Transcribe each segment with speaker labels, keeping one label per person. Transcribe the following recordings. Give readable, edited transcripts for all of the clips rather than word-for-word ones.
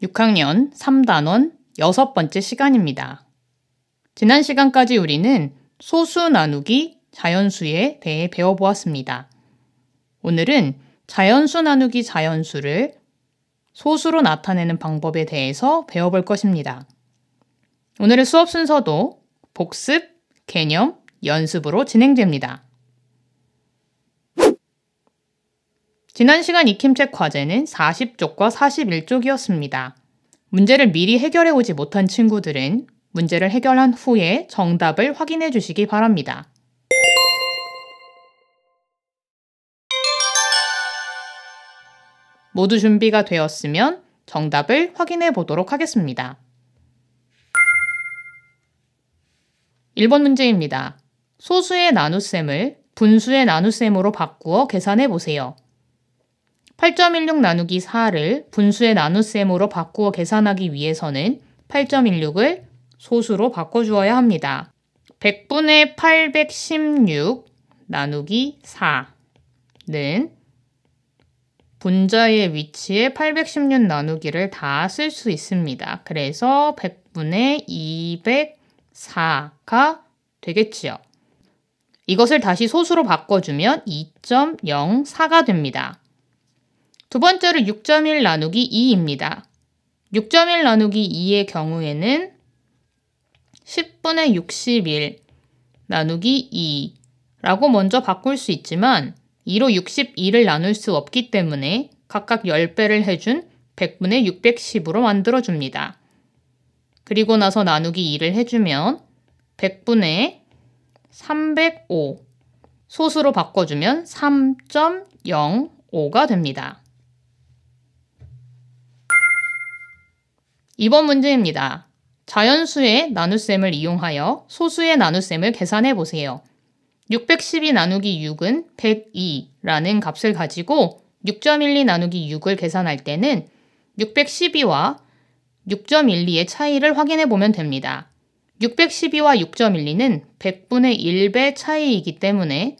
Speaker 1: 6학년 3단원 6번째 시간입니다. 지난 시간까지 우리는 소수 나누기 자연수에 대해 배워보았습니다. 오늘은 자연수 나누기 자연수를 소수로 나타내는 방법에 대해서 배워볼 것입니다. 오늘의 수업 순서도 복습, 개념, 연습으로 진행됩니다. 지난 시간 익힘책 과제는 40쪽과 41쪽이었습니다. 문제를 미리 해결해 오지 못한 친구들은 문제를 해결한 후에 정답을 확인해 주시기 바랍니다. 모두 준비가 되었으면 정답을 확인해 보도록 하겠습니다. 1번 문제입니다. 소수의 나눗셈을 분수의 나눗셈으로 바꾸어 계산해 보세요. 8.16 나누기 4를 분수의 나눗셈으로 바꾸어 계산하기 위해서는 8.16을 소수로 바꿔주어야 합니다. 100분의 816 나누기 4는 분자의 위치에 816 나누기를 다 쓸 수 있습니다. 그래서 100분의 204가 되겠지요. 이것을 다시 소수로 바꿔주면 2.04가 됩니다. 두 번째로 6.1 나누기 2입니다. 6.1 나누기 2의 경우에는 10분의 61 나누기 2라고 먼저 바꿀 수 있지만 2로 61을 나눌 수 없기 때문에 각각 10배를 해준 100분의 610으로 만들어줍니다. 그리고 나서 나누기 2를 해주면 100분의 305 소수로 바꿔주면 3.05가 됩니다. 2번 문제입니다. 자연수의 나눗셈을 이용하여 소수의 나눗셈을 계산해 보세요. 612 나누기 6은 102라는 값을 가지고 6.12 나누기 6을 계산할 때는 612와 6.12의 차이를 확인해 보면 됩니다. 612와 6.12는 100분의 1배 차이이기 때문에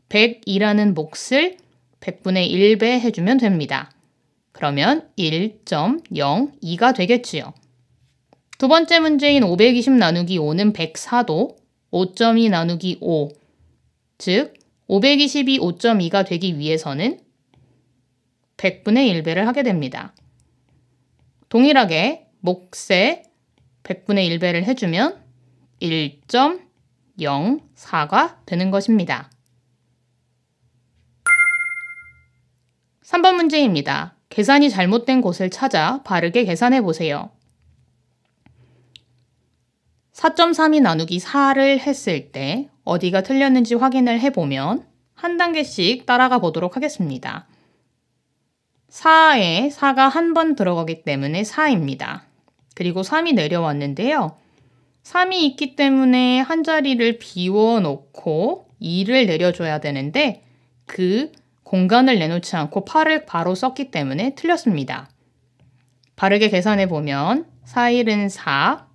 Speaker 1: 102라는 몫을 100분의 1배 해주면 됩니다. 그러면 1.02가 되겠지요. 두 번째 문제인 520 나누기 5는 104도 5.2 나누기 5, 즉 522 5.2가 되기 위해서는 100분의 1배를 하게 됩니다. 동일하게 몫에 100분의 1배를 해주면 1.04가 되는 것입니다. 3번 문제입니다. 계산이 잘못된 곳을 찾아 바르게 계산해 보세요. 4.32 나누기 4를 했을 때 어디가 틀렸는지 확인을 해보면 한 단계씩 따라가 보도록 하겠습니다. 4에 4가 한 번 들어가기 때문에 4입니다. 그리고 3이 내려왔는데요. 3이 있기 때문에 한 자리를 비워놓고 2를 내려줘야 되는데 그 공간을 내놓지 않고 8을 바로 썼기 때문에 틀렸습니다. 바르게 계산해 보면 4, 1은 4,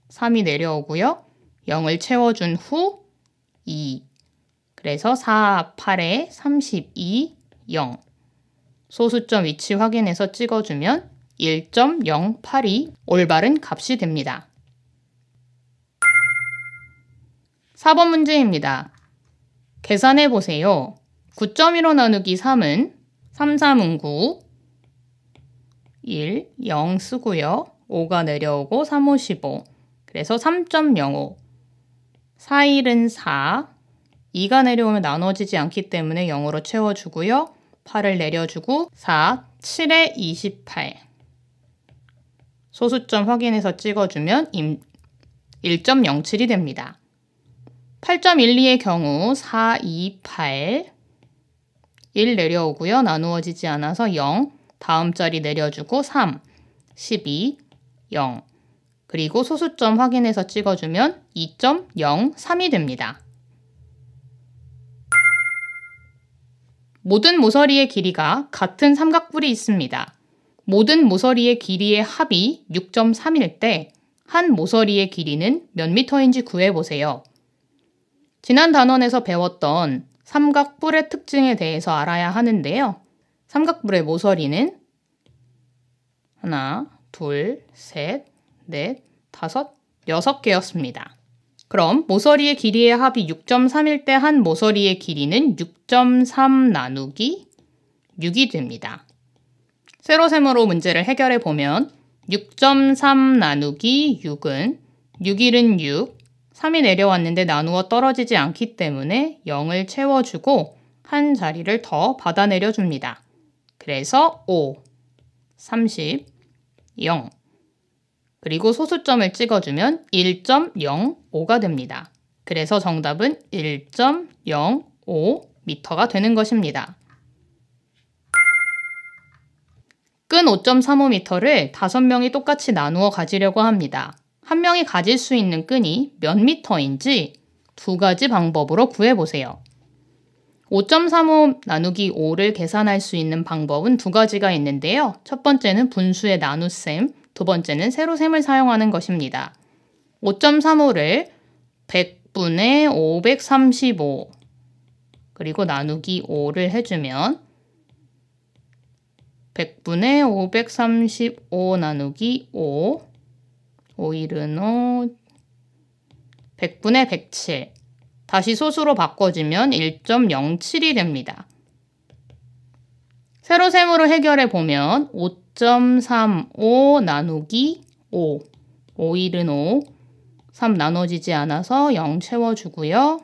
Speaker 1: 3이 내려오고요. 0을 채워준 후 2. 그래서 4, 8에 32, 0. 소수점 위치 확인해서 찍어주면 1.082 올바른 값이 됩니다. 4번 문제입니다. 계산해 보세요. 9.15 나누기 3은 3, 3은 9, 1, 0 쓰고요. 5가 내려오고 3, 5, 15. 그래서 3.05. 4, 1은 4. 2가 내려오면 나눠지지 않기 때문에 0으로 채워주고요. 8을 내려주고 4, 7에 28. 소수점 확인해서 찍어주면 1.07이 됩니다. 8.12의 경우 4, 2, 8. 1 내려오고요. 나누어지지 않아서 0. 다음 자리 내려주고 3, 12, 0. 그리고 소수점 확인해서 찍어주면 2.03이 됩니다. 모든 모서리의 길이가 같은 삼각뿔이 있습니다. 모든 모서리의 길이의 합이 6.3일 때 한 모서리의 길이는 몇 미터인지 구해보세요. 지난 단원에서 배웠던 삼각뿔의 특징에 대해서 알아야 하는데요. 삼각뿔의 모서리는 하나, 둘, 셋, 넷, 다섯, 6개였습니다. 그럼 모서리의 길이의 합이 6.3일 때 한 모서리의 길이는 6.3 나누기 6이 됩니다. 세로셈으로 문제를 해결해 보면 6.3 나누기 6은 6일은 6, 3이 내려왔는데 나누어 떨어지지 않기 때문에 0을 채워주고 한 자리를 더 받아내려 줍니다. 그래서 5, 30, 0 그리고 소수점을 찍어주면 1.05가 됩니다. 그래서 정답은 1.05m가 되는 것입니다. 끈 5.35m를 5명이 똑같이 나누어 가지려고 합니다. 한 명이 가질 수 있는 끈이 몇 미터인지 두 가지 방법으로 구해보세요. 5.35 나누기 5를 계산할 수 있는 방법은 두 가지가 있는데요. 첫 번째는 분수의 나눗셈, 두 번째는 세로셈을 사용하는 것입니다. 5.35를 100분의 535 그리고 나누기 5를 해주면 100분의 535 나누기 5 5일은 5 100분의 107 다시 소수로 바꿔주면 1.07이 됩니다. 세로셈으로 해결해 보면 5.35 나누기 5 5일은 5 3 나눠지지 않아서 0 채워주고요.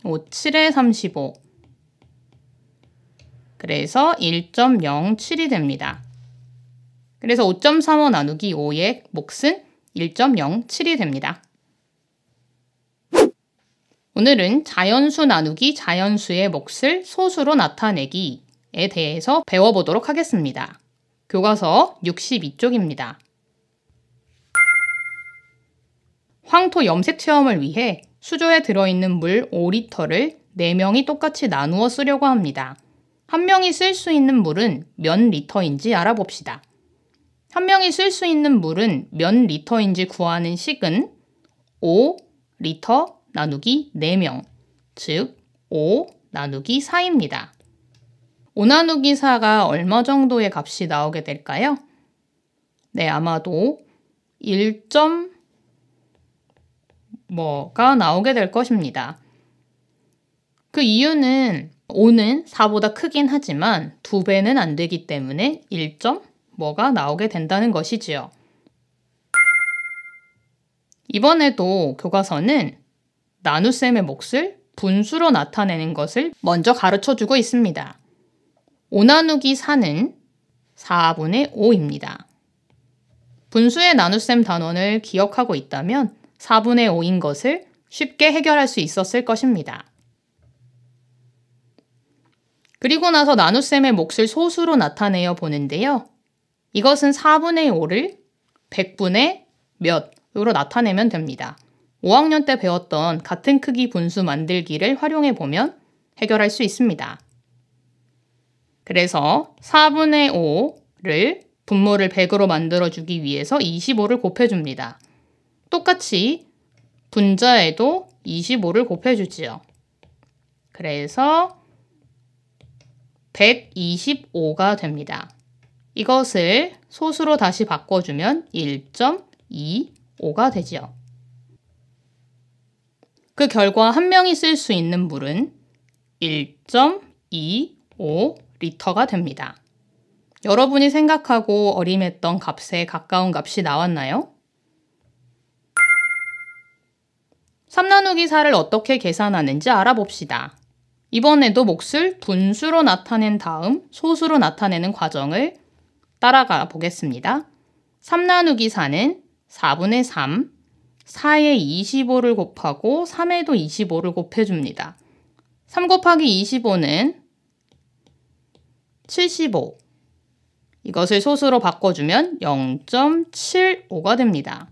Speaker 1: 5, 7에 35 그래서 1.07이 됩니다. 그래서 5.35 나누기 5의 몫은 1.07이 됩니다. 오늘은 자연수 나누기 자연수의 몫을 소수로 나타내기에 대해서 배워보도록 하겠습니다. 교과서 62쪽입니다. 황토 염색 체험을 위해 수조에 들어있는 물 5리터를 4명이 똑같이 나누어 쓰려고 합니다. 한 명이 쓸 수 있는 물은 몇 리터인지 알아봅시다. 한 명이 쓸 수 있는 물은 몇 리터인지 구하는 식은 5리터 나누기 4명, 즉 5 나누기 4입니다. 5 나누기 4가 얼마 정도의 값이 나오게 될까요? 네, 아마도 1. 뭐가 나오게 될 것입니다. 그 이유는 5는 4보다 크긴 하지만 2배는 안 되기 때문에 1. 뭐가 나오게 된다는 것이지요. 이번에도 교과서는 나눗셈의 몫을 분수로 나타내는 것을 먼저 가르쳐주고 있습니다. 5 나누기 4는 4분의 5입니다. 분수의 나눗셈 단원을 기억하고 있다면 4분의 5인 것을 쉽게 해결할 수 있었을 것입니다. 그리고 나서 나눗셈의 몫을 소수로 나타내어 보는데요. 이것은 4분의 5를 100분의 몇으로 나타내면 됩니다. 5학년 때 배웠던 같은 크기 분수 만들기를 활용해 보면 해결할 수 있습니다. 그래서 4분의 5를 분모를 100으로 만들어주기 위해서 25를 곱해줍니다. 똑같이 분자에도 25를 곱해주지요. 그래서 125가 됩니다. 이것을 소수로 다시 바꿔주면 1.25가 되지요. 그 결과 한 명이 쓸 수 있는 물은 1.25리터가 됩니다. 여러분이 생각하고 어림했던 값에 가까운 값이 나왔나요? 3 나누기 4를 어떻게 계산하는지 알아봅시다. 이번에도 몫을 분수로 나타낸 다음 소수로 나타내는 과정을 따라가 보겠습니다. 3 나누기 4는 4분의 3, 4에 25를 곱하고 3에도 25를 곱해줍니다. 3 곱하기 25는 75. 이것을 소수로 바꿔주면 0.75가 됩니다.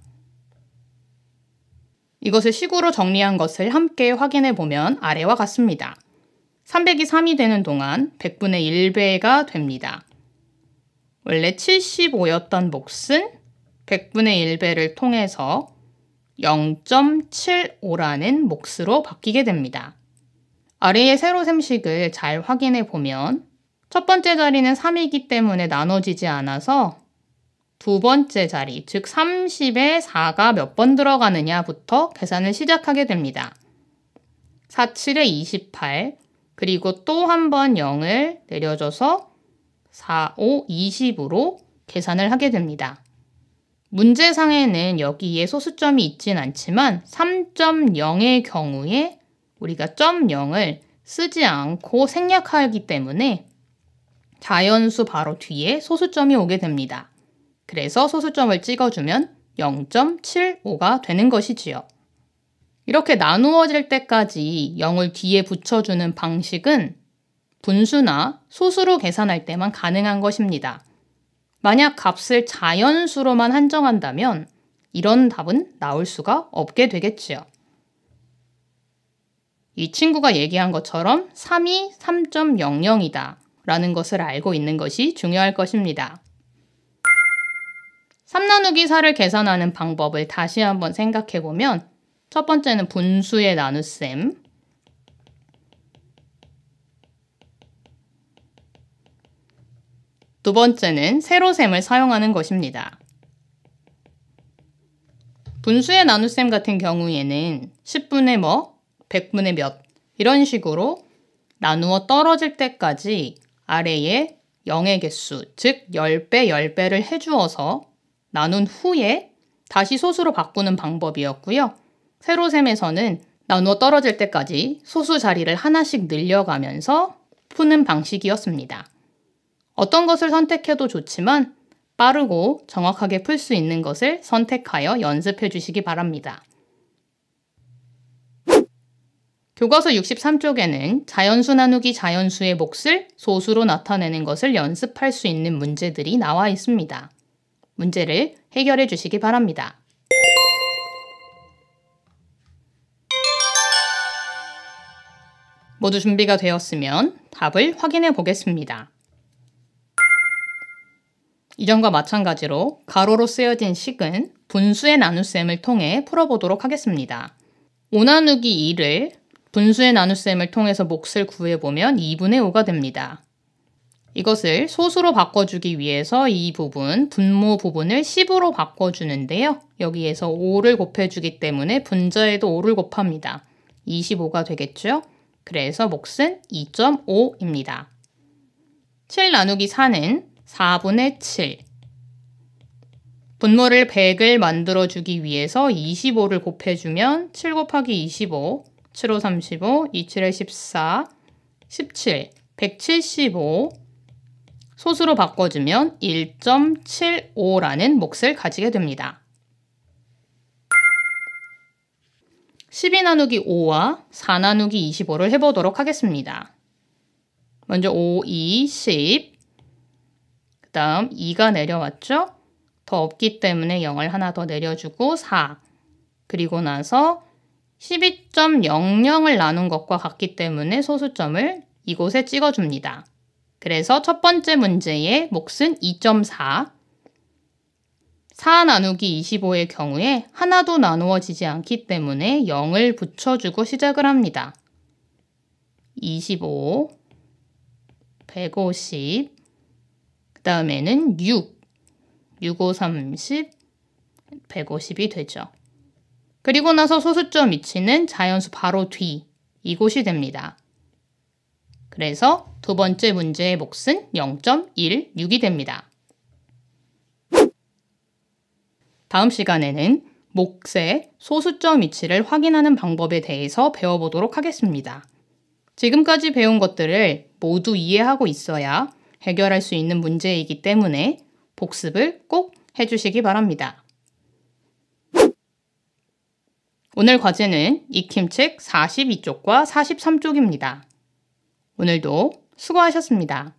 Speaker 1: 이것을 식으로 정리한 것을 함께 확인해 보면 아래와 같습니다. 300이 3이 되는 동안 100분의 1배가 됩니다. 원래 75였던 몫은 100분의 1배를 통해서 0.75라는 몫으로 바뀌게 됩니다. 아래의 세로셈식을 잘 확인해 보면 첫 번째 자리는 3이기 때문에 나눠지지 않아서 두 번째 자리, 즉 30에 4가 몇 번 들어가느냐부터 계산을 시작하게 됩니다. 4, 7에 28, 그리고 또 한 번 0을 내려줘서 4, 5, 20으로 계산을 하게 됩니다. 문제상에는 여기에 소수점이 있진 않지만 3.0의 경우에 우리가 점 0을 쓰지 않고 생략하기 때문에 자연수 바로 뒤에 소수점이 오게 됩니다. 그래서 소수점을 찍어주면 0.75가 되는 것이지요. 이렇게 나누어질 때까지 0을 뒤에 붙여주는 방식은 분수나 소수로 계산할 때만 가능한 것입니다. 만약 값을 자연수로만 한정한다면 이런 답은 나올 수가 없게 되겠지요. 이 친구가 얘기한 것처럼 3이 3.00이다 라는 것을 알고 있는 것이 중요할 것입니다. 3 나누기 4를 계산하는 방법을 다시 한번 생각해 보면 첫 번째는 분수의 나눗셈, 두 번째는 세로셈을 사용하는 것입니다. 분수의 나눗셈 같은 경우에는 10분의 뭐, 100분의 몇 이런 식으로 나누어 떨어질 때까지 아래에 0의 개수, 즉 10배, 10배를 해주어서 나눈 후에 다시 소수로 바꾸는 방법이었고요. 세로셈에서는 나누어 떨어질 때까지 소수 자리를 하나씩 늘려가면서 푸는 방식이었습니다. 어떤 것을 선택해도 좋지만 빠르고 정확하게 풀 수 있는 것을 선택하여 연습해 주시기 바랍니다. 교과서 63쪽에는 자연수 나누기 자연수의 몫을 소수로 나타내는 것을 연습할 수 있는 문제들이 나와 있습니다. 문제를 해결해 주시기 바랍니다. 모두 준비가 되었으면 답을 확인해 보겠습니다. 이전과 마찬가지로 가로로 쓰여진 식은 분수의 나눗셈을 통해 풀어보도록 하겠습니다. 5 나누기 2를 분수의 나눗셈을 통해서 몫을 구해보면 2분의 5가 됩니다. 이것을 소수로 바꿔주기 위해서 이 부분, 분모 부분을 10으로 바꿔주는데요. 여기에서 5를 곱해주기 때문에 분자에도 5를 곱합니다. 25가 되겠죠? 그래서 몫은 2.5입니다. 7 나누기 4는 4분의 7. 분모를 100을 만들어주기 위해서 25를 곱해주면 7 곱하기 25, 7호 35, 27에 14, 17, 175. 소수로 바꿔주면 1.75라는 몫을 가지게 됩니다. 12 나누기 5와 4 나누기 25를 해보도록 하겠습니다. 먼저 5, 2, 10. 그 다음 2가 내려왔죠? 더 없기 때문에 0을 하나 더 내려주고 4. 그리고 나서 12.00을 나눈 것과 같기 때문에 소수점을 이곳에 찍어줍니다. 그래서 첫 번째 문제의 몫은 2.4. 4 나누기 25의 경우에 하나도 나누어지지 않기 때문에 0을 붙여주고 시작을 합니다. 25, 150, 그 다음에는 6, 6, 5, 30, 150이 되죠. 그리고 나서 소수점 위치는 자연수 바로 뒤, 이곳이 됩니다. 그래서 두 번째 문제의 몫은 0.16이 됩니다. 다음 시간에는 몫의 소수점 위치를 확인하는 방법에 대해서 배워보도록 하겠습니다. 지금까지 배운 것들을 모두 이해하고 있어야 해결할 수 있는 문제이기 때문에 복습을 꼭 해주시기 바랍니다. 오늘 과제는 익힘책 42쪽과 43쪽입니다. 오늘도 수고하셨습니다.